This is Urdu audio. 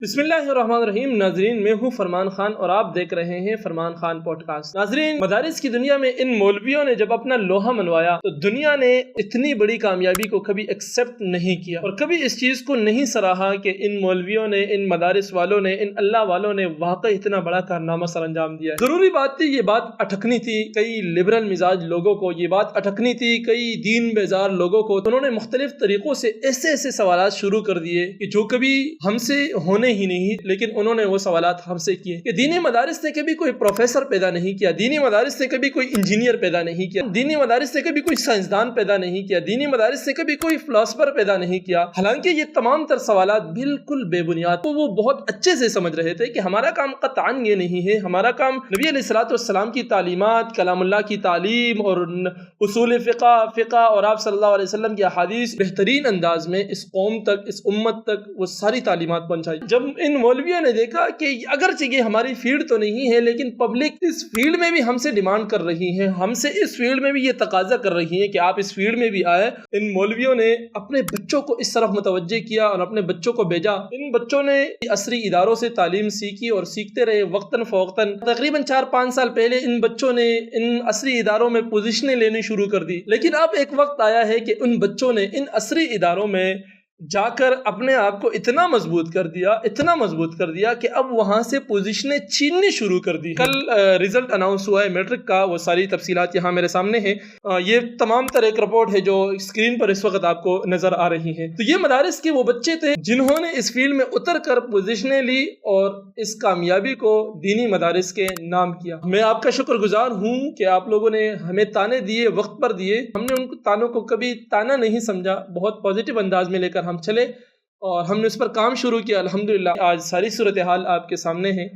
بسم اللہ الرحمن الرحیم۔ ناظرین، میں ہوں فرمان خان اور آپ دیکھ رہے ہیں فرمان خان پوڈ کاسٹ۔ ناظرین، مدارس کی دنیا میں ان مولویوں نے جب اپنا لوہا منوایا تو دنیا نے اتنی بڑی کامیابی کو کبھی ایکسپٹ نہیں کیا اور کبھی اس چیز کو نہیں سراہا کہ ان مولویوں نے، ان مدارس والوں نے، ان اللہ والوں نے واقعی اتنا بڑا کارنامہ سر انجام دیا ہے۔ ضروری بات تھی، یہ بات اٹکنی تھی کئی لبرل مزاج لوگوں کو، یہ بات اٹکنی تھی کئی دین بیزار لوگوں کو۔ انہوں نے مختلف طریقوں سے ایسے سوالات شروع کر دیے کہ جو کبھی ہم سے ہونے ہی نہیں، لیکن انہوں نے وہ سوالات ہم سے کیے کہ دینی مدارس نے کبھی کوئی پروفیسر پیدا نہیں کیا، دینی مدارس نے کبھی کوئی انجینئر پیدا نہیں کیا، دینی مدارس نے کبھی کوئی سائنسدان پیدا نہیں کیا، دینی مدارس نے کبھی کوئی فلاسفر پیدا نہیں کیا۔ حالانکہ یہ تمام تر سوالات بالکل بے بنیاد، تو وہ بہت اچھے سے سمجھ رہے تھے کہ ہمارا کام قطعاً یہ نہیں ہے، ہمارا کام نبی علیہ الصلوۃ والسلام کی تعلیمات، کلام اللہ کی تعلیم اور اصول فقہ اور آپ صلی اللہ علیہ وسلم کی احادیث بہترین انداز میں اس قوم تک، اس امت تک وہ ساری تعلیمات پہنچائی۔ جب ان مولویوں نے دیکھا کہ اگرچہ یہ ہماری فیلڈ تو نہیں ہے، لیکن پبلک اس فیلڈ میں بھی ہم سے ڈیمانڈ کر رہی ہے، ہم سے اس فیلڈ میں بھی یہ تقاضا کر رہی ہے کہ آپ اس فیلڈ میں بھی آئے، ان مولویوں نے اپنے بچوں کو اس طرف متوجہ کیا اور اپنے بچوں کو بھیجا۔ ان بچوں نے عصری اداروں سے تعلیم سیکھی اور سیکھتے رہے وقتاً فوقتاً۔ تقریباً 4-5 سال پہلے ان بچوں نے ان عصری اداروں میں پوزیشنیں لینی شروع کر دی، لیکن اب ایک وقت آیا ہے کہ ان بچوں نے ان عصری اداروں میں جا کر اپنے آپ کو اتنا مضبوط کر دیا کہ اب وہاں سے پوزیشنیں چھیننی شروع کر دی۔ کل ریزلٹ اناؤنس ہوا ہے میٹرک کا، وہ ساری تفصیلات یہاں میرے سامنے ہیں۔ یہ تمام تر ایک رپورٹ ہے جو اسکرین پر اس وقت آپ کو نظر آ رہی ہے۔ تو یہ مدارس کے وہ بچے تھے جنہوں نے اس فیلڈ میں اتر کر پوزیشنیں لی اور اس کامیابی کو دینی مدارس کے نام کیا۔ میں آپ کا شکر گزار ہوں کہ آپ لوگوں نے ہمیں تانے دیے، وقت پر دیے، ہم نے ان تانوں کو کبھی تانا نہیں سمجھا، بہت پازیٹیو انداز میں لے کر ہم چلے اور ہم نے اس پر کام شروع کیا۔ الحمدللہ آج ساری صورتحال آپ کے سامنے ہے۔